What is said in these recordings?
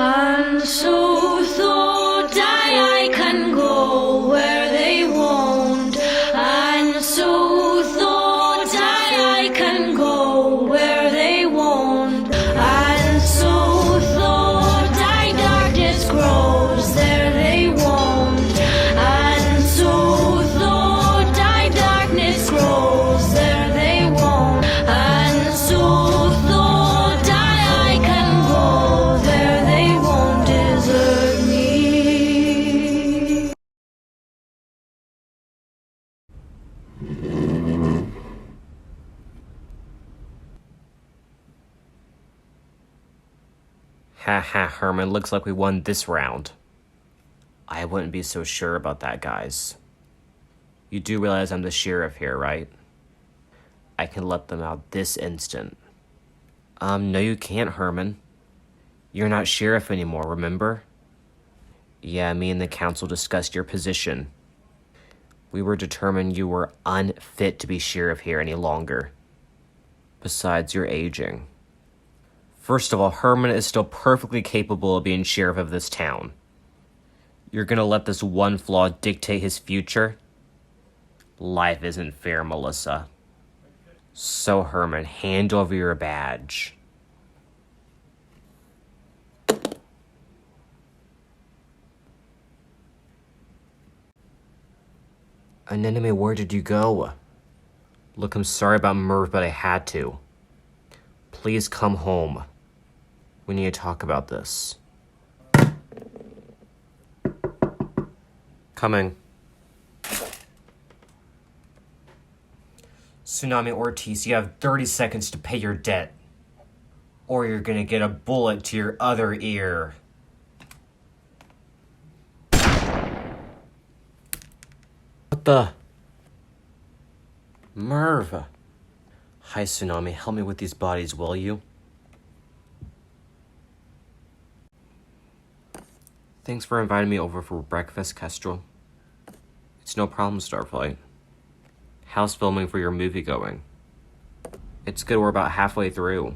And so thought I can go where they won't. And so thought I can go where they won't. And so thought I darkness grows there they won't. And so thought I darkness grows there they won't. And so thought I can go there they won't desert me. Haha, Herman, looks like we won this round. I wouldn't be so sure about that, guys. You do realize I'm the sheriff here, right? I can let them out this instant. No you can't, Herman. You're not sheriff anymore, remember? Yeah, me and the council discussed your position. We were determined you were unfit to be sheriff here any longer. Besides, you're aging. First of all, Herman is still perfectly capable of being sheriff of this town. You're gonna let this one flaw dictate his future? Life isn't fair, Melissa. So, Herman, hand over your badge. Anemone, where did you go? Look, I'm sorry about Merve, but I had to. Please come home. We need to talk about this. Coming. Tsunami Ortiz, you have 30 seconds to pay your debt. Or you're gonna get a bullet to your other ear. What the? Merve. Hi, Tsunami. Help me with these bodies, will you? Thanks for inviting me over for breakfast, Kestrel. It's no problem, Starflight. How's filming for your movie going? It's good, we're about halfway through.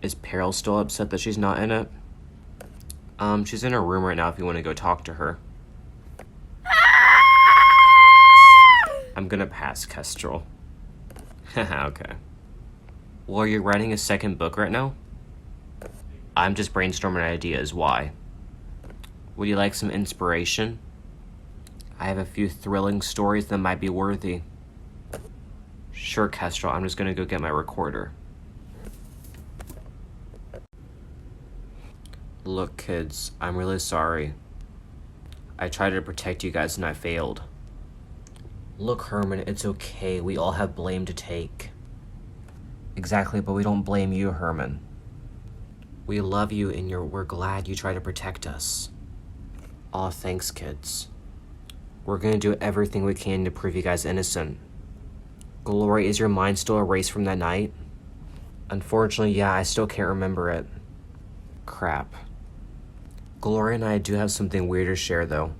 Is Peril still upset that she's not in it? She's in her room right now if you want to go talk to her. I'm gonna pass, Kestrel. Haha, okay. Well, are you writing a second book right now? I'm just brainstorming ideas, why? Would you like some inspiration? I have a few thrilling stories that might be worthy. Sure, Kestrel, I'm just gonna go get my recorder. Look, kids, I'm really sorry. I tried to protect you guys and I failed. Look, Herman, it's okay. We all have blame to take. Exactly, but we don't blame you, Herman. We love you and we're glad you try to protect us. Aw, thanks, kids. We're gonna do everything we can to prove you guys innocent. Glory, is your mind still erased from that night? Unfortunately, yeah, I still can't remember it. Crap. Glory and I do have something weird to share, though.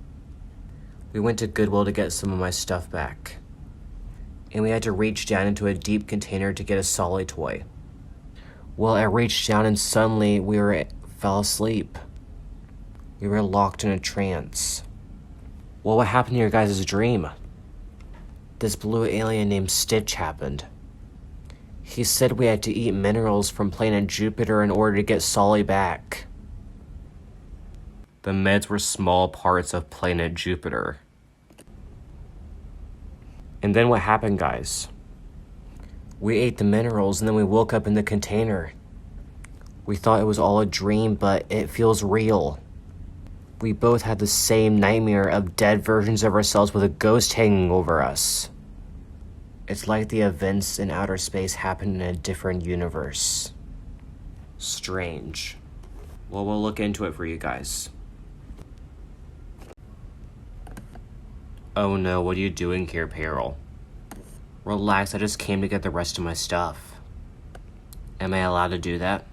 We went to Goodwill to get some of my stuff back. And we had to reach down into a deep container to get a Solly toy. Well, I reached down and suddenly fell asleep. We were locked in a trance. Well, what happened to your guys' dream? This blue alien named Stitch happened. He said we had to eat minerals from planet Jupiter in order to get Solly back. The meds were small parts of planet Jupiter. And then what happened, guys? We ate the minerals and then we woke up in the container. We thought it was all a dream, but it feels real. We both had the same nightmare of dead versions of ourselves with a ghost hanging over us. It's like the events in outer space happened in a different universe. Strange. Well, we'll look into it for you guys. Oh no, what are you doing here, Peril? Relax, I just came to get the rest of my stuff. Am I allowed to do that?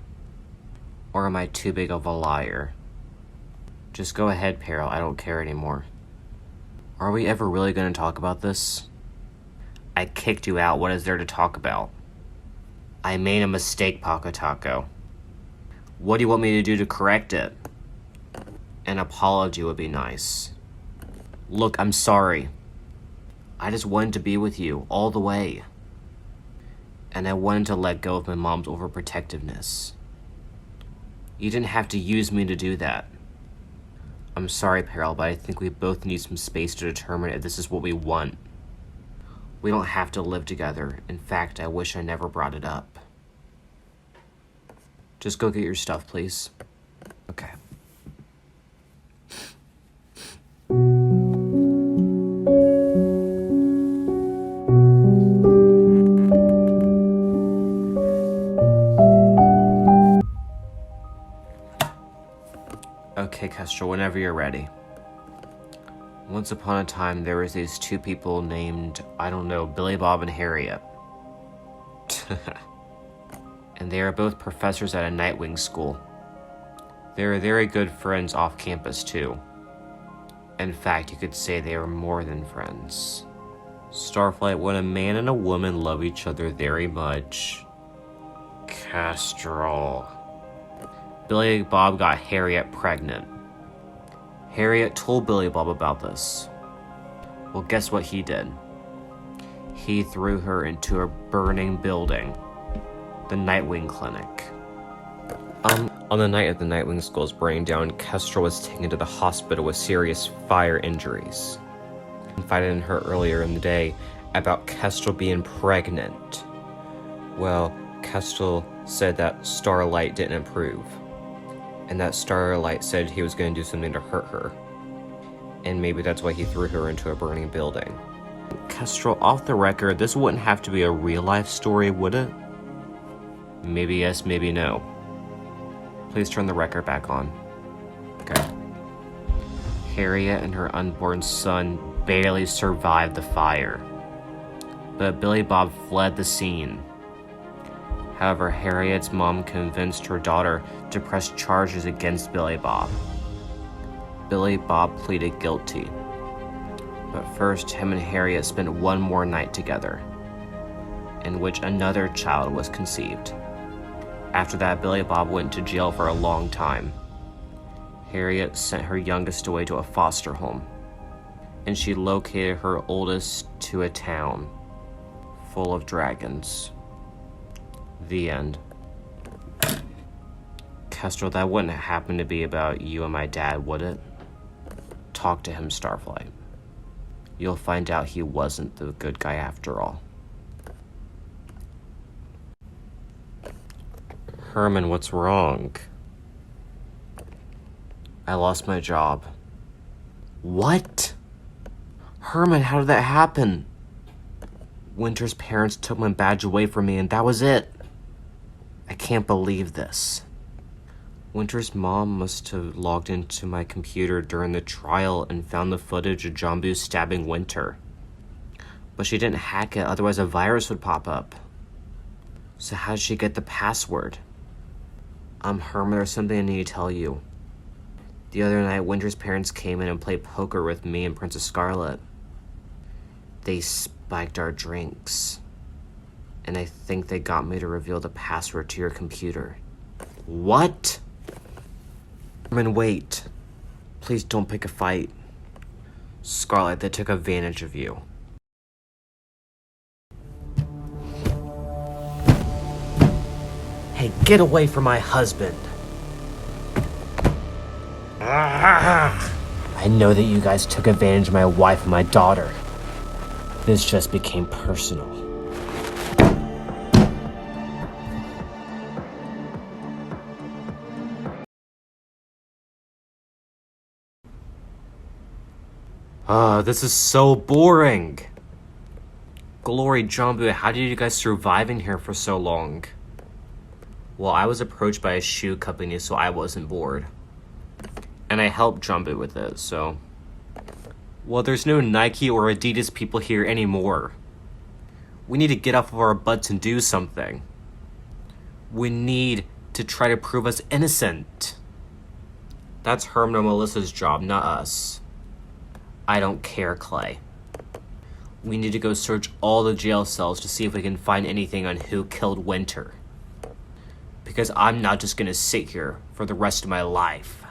Or am I too big of a liar? Just go ahead, Peril, I don't care anymore. Are we ever really going to talk about this? I kicked you out, what is there to talk about? I made a mistake, Paco Taco. What do you want me to do to correct it? An apology would be nice. Look, I'm sorry. I just wanted to be with you all the way. And I wanted to let go of my mom's overprotectiveness. You didn't have to use me to do that. I'm sorry, Peril, but I think we both need some space to determine if this is what we want. We don't have to live together. In fact, I wish I never brought it up. Just go get your stuff, please. Okay. Okay, Kestrel, whenever you're ready. Once upon a time, there was these two people named, I don't know, Billy Bob and Harriet. And they are both professors at a Nightwing school. They were very good friends off campus, too. In fact, you could say they were more than friends. Starflight, when a man and a woman love each other very much. Kestrel. Billy Bob got Harriet pregnant. Harriet told Billy Bob about this. Well, guess what he did? He threw her into a burning building. The Nightwing Clinic. On the night of the Nightwing school's burning down, Kestrel was taken to the hospital with serious fire injuries. Confided in her earlier in the day about Kestrel being pregnant. Well, Kestrel said that Starlight didn't approve. And that Starlight said he was going to do something to hurt her. And maybe that's why he threw her into a burning building. Kestrel, off the record, this wouldn't have to be a real-life story, would it? Maybe yes, maybe no. Please turn the record back on. Okay. Harriet and her unborn son barely survived the fire. But Billy Bob fled the scene. However, Harriet's mom convinced her daughter to press charges against Billy Bob. Billy Bob pleaded guilty. But first, him and Harriet spent one more night together, in which another child was conceived. After that, Billy Bob went to jail for a long time. Harriet sent her youngest away to a foster home, and she located her oldest to a town full of dragons. The end. Kestrel, that wouldn't happen to be about you and my dad, would it? Talk to him, Starflight. You'll find out he wasn't the good guy after all. Herman, what's wrong? I lost my job. What? Herman, how did that happen? Winter's parents took my badge away from me and that was it. I can't believe this. Winter's mom must have logged into my computer during the trial and found the footage of Jambu stabbing Winter. But she didn't hack it, otherwise a virus would pop up. So how did she get the password? Herman, there's something I need to tell you. The other night, Winter's parents came in and played poker with me and Princess Scarlet. They spiked our drinks. And I think they got me to reveal the password to your computer. What? Herman, wait. Please don't pick a fight. Scarlet, they took advantage of you. Hey, get away from my husband. I know that you guys took advantage of my wife and my daughter. This just became personal. This is so boring. Glory, Jambu, how did you guys survive in here for so long? Well, I was approached by a shoe company, so I wasn't bored. And I helped Jambu with it, so... Well, there's no Nike or Adidas people here anymore. We need to get off of our butts and do something. We need to try to prove us innocent. That's Herman and Melissa's job, not us. I don't care, Clay. We need to go search all the jail cells to see if we can find anything on who killed Winter. Because I'm not just gonna sit here for the rest of my life.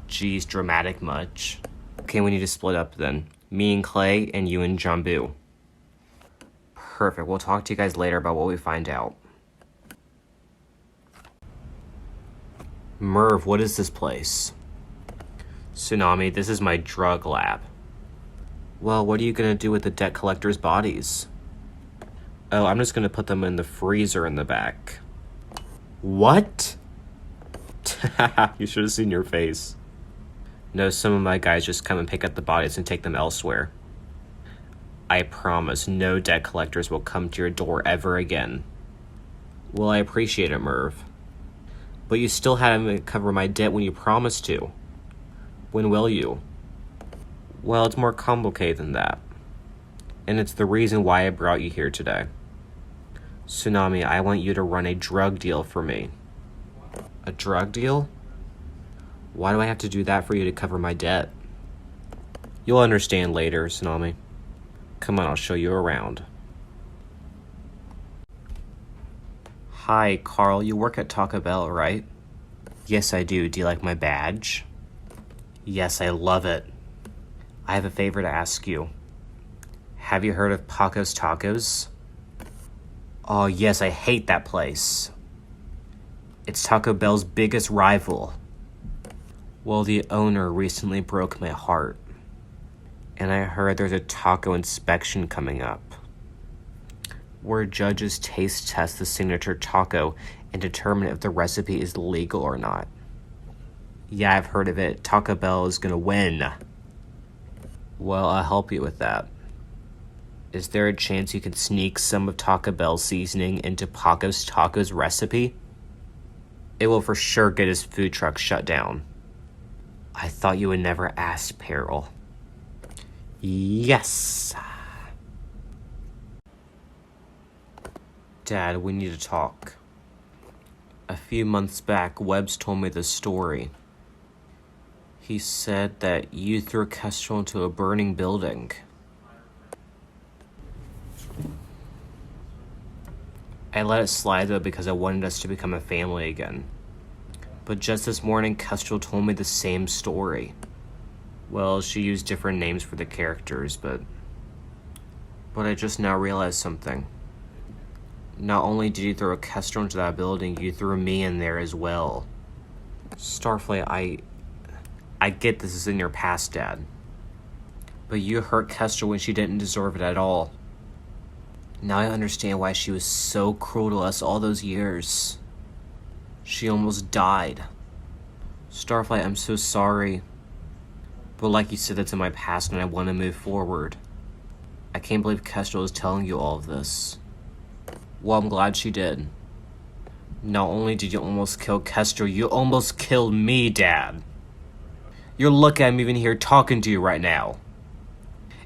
Geez, dramatic much. Okay, we need to split up then. Me and Clay, and you and Jambu. Perfect, we'll talk to you guys later about what we find out. Merve, what is this place? Tsunami, this is my drug lab. Well, what are you gonna do with the debt collector's bodies? Oh, I'm just gonna put them in the freezer in the back. What? You should have seen your face. No, some of my guys just come and pick up the bodies and take them elsewhere. I promise no debt collectors will come to your door ever again. Well, I appreciate it, Merve. But you still haven't covered my debt when you promised to. When will you? Well, it's more complicated than that. And it's the reason why I brought you here today. Tsunami, I want you to run a drug deal for me. A drug deal? Why do I have to do that for you to cover my debt? You'll understand later, Tsunami. Come on, I'll show you around. Hi, Carl, you work at Taco Bell, right? Yes, I do. Do you like my badge? Yes, I love it. I have a favor to ask you. Have you heard of Paco's Tacos? Oh, yes, I hate that place. It's Taco Bell's biggest rival. Well, the owner recently broke my heart. And I heard there's a taco inspection coming up, where judges taste test the signature taco and determine if the recipe is legal or not. Yeah, I've heard of it. Taco Bell is gonna win. Well, I'll help you with that. Is there a chance you can sneak some of Taco Bell's seasoning into Paco's Tacos recipe? It will for sure get his food truck shut down. I thought you would never ask, Peril. Yes! Dad, we need to talk. A few months back, Webbs told me this story. He said that you threw Kestrel into a burning building. I let it slide though because I wanted us to become a family again. But just this morning, Kestrel told me the same story. Well, she used different names for the characters, but I just now realized something. Not only did you throw Kestrel into that building, you threw me in there as well. Starflight, I get this is in your past, Dad. But you hurt Kestrel when she didn't deserve it at all. Now I understand why she was so cruel to us all those years. She almost died. Starflight, I'm so sorry. But like you said, that's in my past and I want to move forward. I can't believe Kestrel is telling you all of this. Well, I'm glad she did. Not only did you almost kill Kestrel, you almost killed me, Dad. You're lucky I'm even here talking to you right now.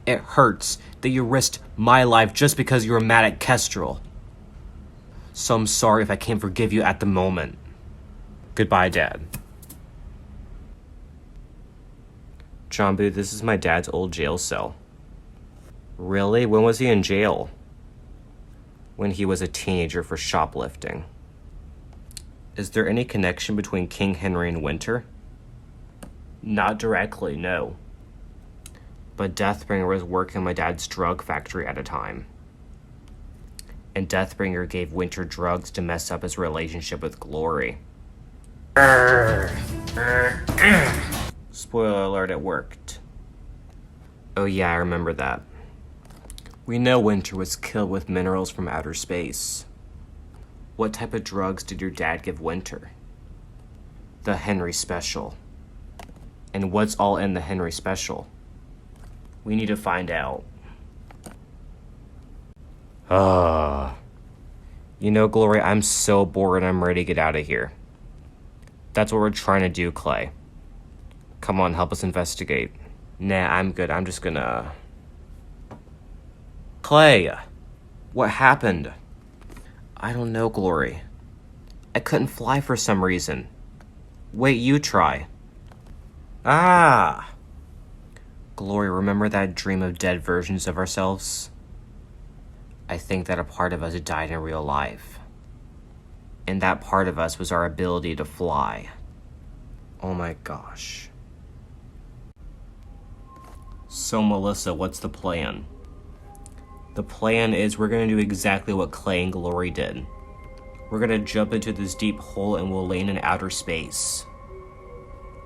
It hurts that you risked my life just because you were mad at Kestrel. So I'm sorry if I can't forgive you at the moment. Goodbye, Dad. Jambu, this is my dad's old jail cell. Really? When was he in jail? When he was a teenager for shoplifting. Is there any connection between King Henry and Winter? Not directly, no. But Deathbringer was working in my dad's drug factory at a time. And Deathbringer gave Winter drugs to mess up his relationship with Glory. Spoiler alert, it worked. Oh yeah, I remember that. We know Winter was killed with minerals from outer space. What type of drugs did your dad give Winter? The Henry Special. And what's all in the Henry Special? We need to find out. You know, Glory, I'm so bored and I'm ready to get out of here. That's what we're trying to do, Clay. Come on, help us investigate. Nah, I'm good. I'm just gonna... Clay! What happened? I don't know, Glory. I couldn't fly for some reason. Wait, you try. Ah! Glory, remember that dream of dead versions of ourselves? I think that a part of us died in real life. And that part of us was our ability to fly. Oh my gosh. So Melissa, what's the plan? The plan is we're gonna do exactly what Clay and Glory did. We're gonna jump into this deep hole and we'll land in outer space.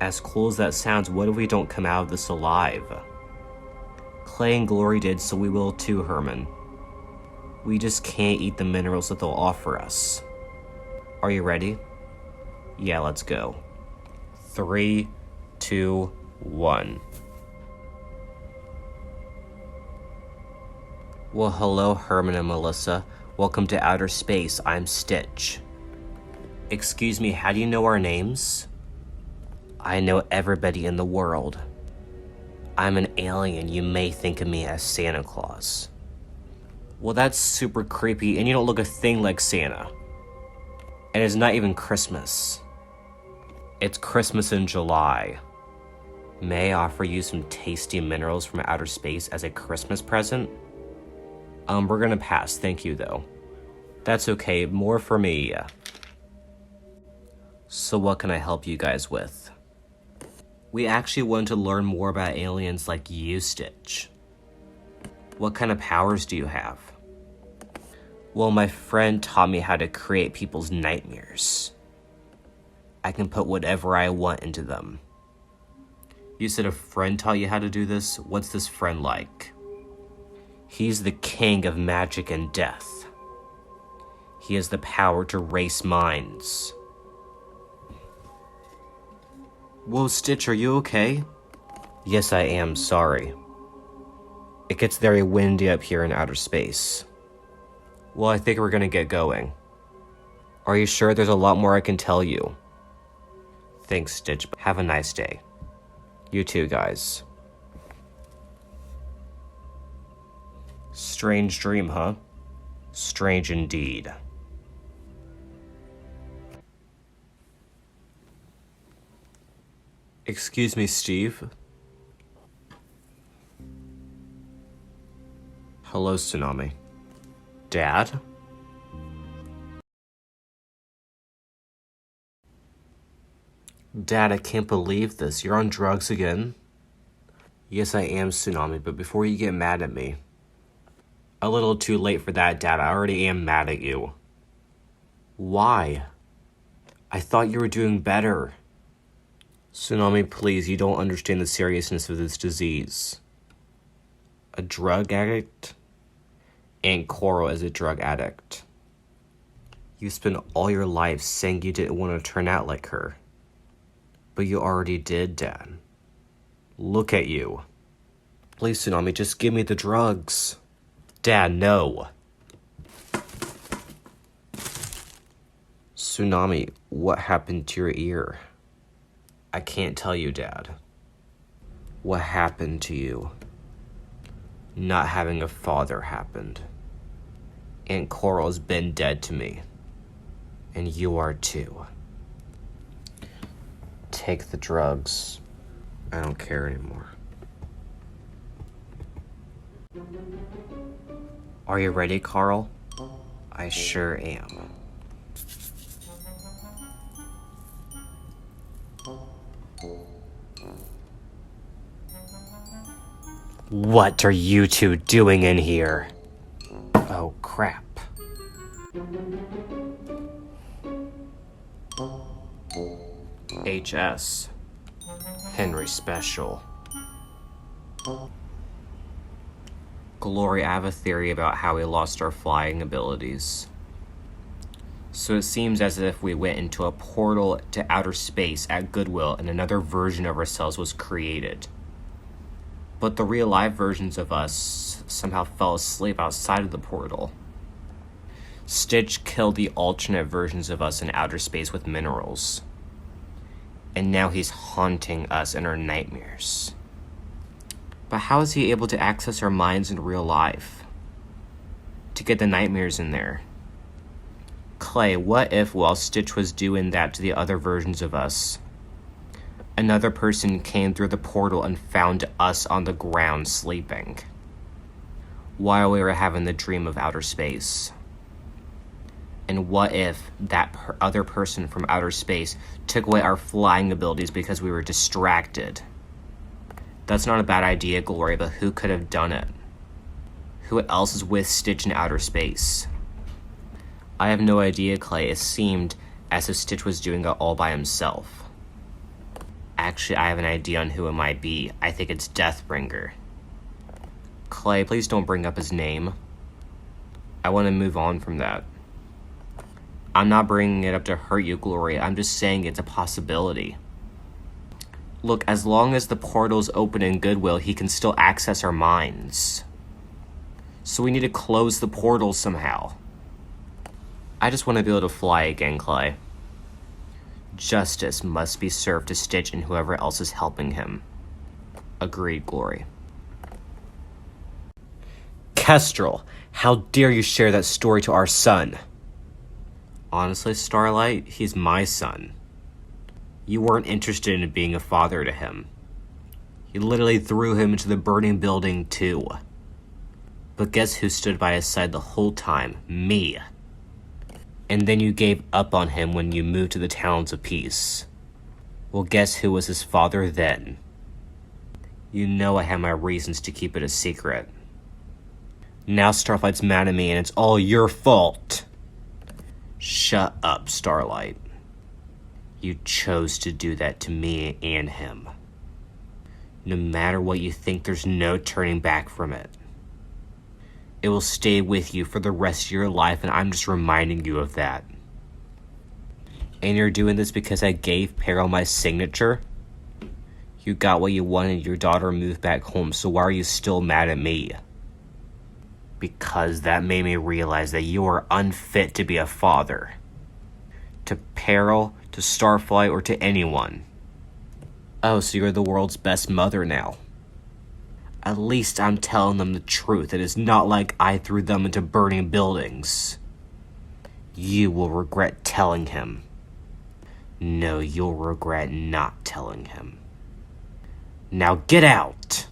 As cool as that sounds, what if we don't come out of this alive? Clay and Glory did, so we will too, Herman. We just can't eat the minerals that they'll offer us. Are you ready? Yeah, let's go. 3, 2, 1. Well, hello, Herman and Melissa. Welcome to outer space. I'm Stitch. Excuse me, how do you know our names? I know everybody in the world. I'm an alien. You may think of me as Santa Claus. Well, that's super creepy, and you don't look a thing like Santa. And it's not even Christmas. It's Christmas in July. May I offer you some tasty minerals from outer space as a Christmas present? We're gonna pass, thank you though. That's okay, more for me. So what can I help you guys with? We actually want to learn more about aliens like you, Stitch. What kind of powers do you have? Well, my friend taught me how to create people's nightmares. I can put whatever I want into them. You said a friend taught you how to do this? What's this friend like? He's the king of magic and death. He has the power to race minds. Whoa, Stitch, are you okay? Yes, I am, sorry. It gets very windy up here in outer space. Well, I think we're gonna get going. Are you sure? There's a lot more I can tell you. Thanks, Stitch. Have a nice day. You too, guys. Strange dream, huh? Strange indeed. Excuse me, Steve? Hello, Tsunami. Dad? Dad, I can't believe this. You're on drugs again? Yes, I am, Tsunami, but before you get mad at me. A little too late for that, Dad. I already am mad at you. Why? I thought you were doing better. Tsunami, please, you don't understand the seriousness of this disease. A drug addict? Aunt Coral is a drug addict. You spent all your life saying you didn't want to turn out like her. But you already did, Dad. Look at you. Please, Tsunami, just give me the drugs. Dad, no. Tsunami, what happened to your ear? I can't tell you, Dad. What happened to you? Not having a father happened. Aunt Coral's been dead to me. And you are too. Take the drugs. I don't care anymore. Are you ready, Carl? I sure am. What are you two doing in here? Oh, crap. HS. Henry Special. Glory, I have a theory about how we lost our flying abilities. So it seems as if we went into a portal to outer space at Goodwill and another version of ourselves was created. But the real life versions of us somehow fell asleep outside of the portal. Stitch killed the alternate versions of us in outer space with minerals. And now he's haunting us in our nightmares. But how is he able to access our minds in real life? To get the nightmares in there? Clay, what if while Stitch was doing that to the other versions of us, another person came through the portal and found us on the ground sleeping, while we were having the dream of outer space? And what if that other person from outer space took away our flying abilities because we were distracted? That's not a bad idea, Glory, but who could have done it? Who else is with Stitch in outer space? I have no idea, Clay. It seemed as if Stitch was doing it all by himself. Actually, I have an idea on who it might be. I think it's Deathbringer. Clay, please don't bring up his name. I want to move on from that. I'm not bringing it up to hurt you, Gloria. I'm just saying it's a possibility. Look, as long as the portal's open in Goodwill, he can still access our minds. So we need to close the portal somehow. I just want to be able to fly again, Clay. Justice must be served to Stitch and whoever else is helping him. Agreed, Glory. Kestrel, how dare you share that story to our son? Honestly, Starlight, he's my son. You weren't interested in being a father to him. You literally threw him into the burning building, too. But guess who stood by his side the whole time? Me. And then you gave up on him when you moved to the Towns of Peace. Well, guess who was his father then? You know I had my reasons to keep it a secret. Now Starflight's mad at me and it's all your fault. Shut up, Starlight. You chose to do that to me and him. No matter what you think, there's no turning back from it. It will stay with you for the rest of your life, and I'm just reminding you of that. And you're doing this because I gave Peril my signature? You got what you wanted, your daughter moved back home, so why are you still mad at me? Because that made me realize that you are unfit to be a father. To Peril, to Starflight, or to anyone. Oh, so you're the world's best mother now. At least I'm telling them the truth. It is not like I threw them into burning buildings. You will regret telling him. No, you'll regret not telling him. Now get out!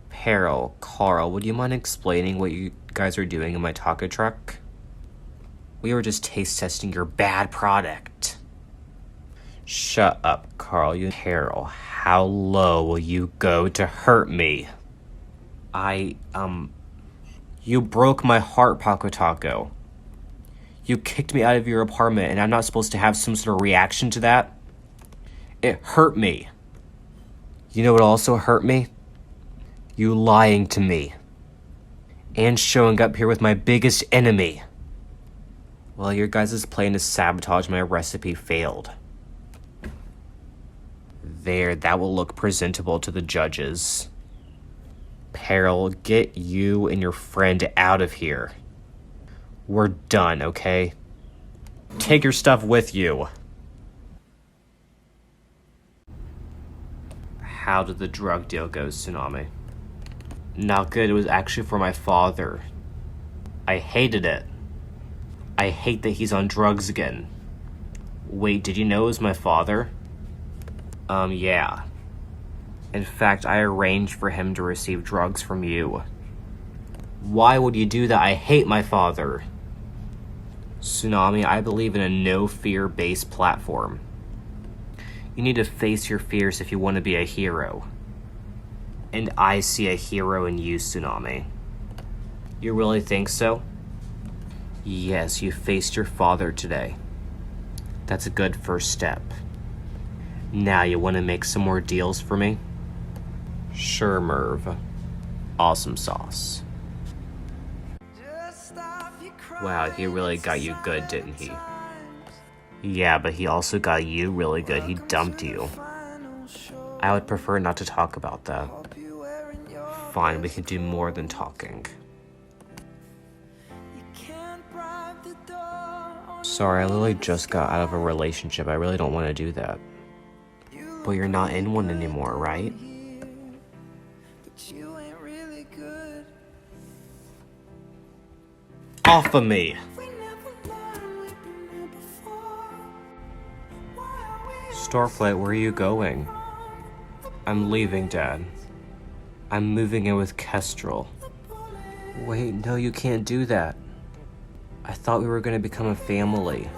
Peril, Carl, would you mind explaining what you guys are doing in my taco truck? We were just taste testing your bad product. Shut up, Carl. Peril, how low will you go to hurt me? You broke my heart, Paco Taco. You kicked me out of your apartment and I'm not supposed to have some sort of reaction to that? It hurt me. You know what also hurt me? You lying to me. And showing up here with my biggest enemy. Well, your guys' plan to sabotage my recipe failed. There, that will look presentable to the judges. Peril, get you and your friend out of here. We're done, okay? Take your stuff with you. How did the drug deal go, Tsunami? Not good, it was actually for my father. I hated it. I hate that he's on drugs again. Wait, did you know it was my father? Yeah. In fact, I arranged for him to receive drugs from you. Why would you do that? I hate my father. Tsunami, I believe in a no-fear-based platform. You need to face your fears if you want to be a hero. And I see a hero in you, Tsunami. You really think so? Yes, you faced your father today. That's a good first step. Now you want to make some more deals for me? Sure, Merve. Awesome sauce. Wow, he really got you good, didn't he? Yeah, but he also got you really good. He dumped you. I would prefer not to talk about that. Fine, we can do more than talking. Sorry, I literally just got out of a relationship. I really don't want to do that. But you're not in one anymore, right? Off of me! Starflight, where are you going? I'm leaving, Dad. I'm moving in with Kestrel. Wait, no, you can't do that. I thought we were gonna become a family.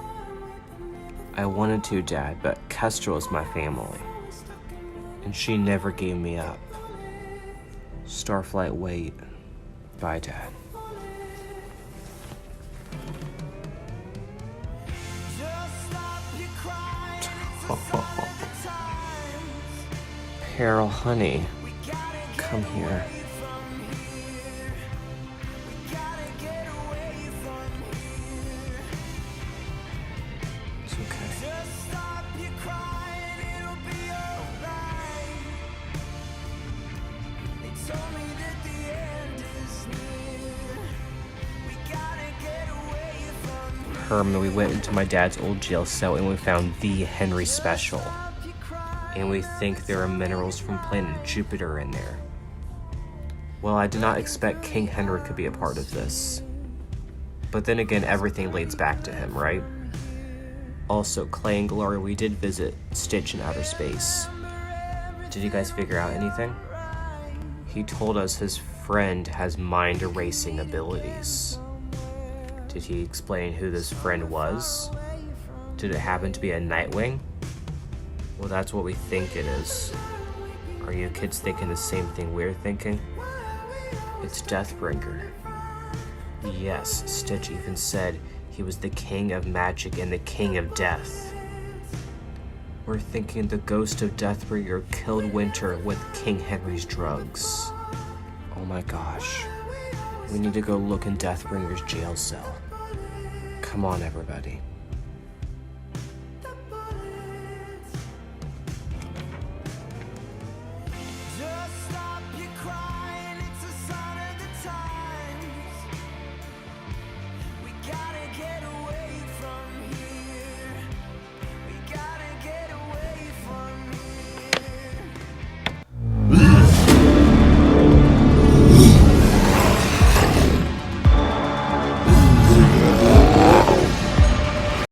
I wanted to, Dad, but Kestrel is my family. And she never gave me up. Starflight, wait. Bye, Dad. Peril, honey, come here. It's okay. Herman, we went into my dad's old jail cell and we found the Henry Special. And we think there are minerals from planet Jupiter in there. Well, I did not expect King Henry could be a part of this. But then again, everything leads back to him, right? Also, Clay and Glory, we did visit Stitch in outer space. Did you guys figure out anything? He told us his friend has mind-erasing abilities. Did he explain who this friend was? Did it happen to be a Nightwing? Well, that's what we think it is. Are you kids thinking the same thing we're thinking? It's Deathbringer. Yes, Stitch even said he was the king of magic and the king of death. We're thinking the ghost of Deathbringer killed Winter with King Henry's drugs. Oh my gosh. We need to go look in Deathbringer's jail cell. Come on, everybody.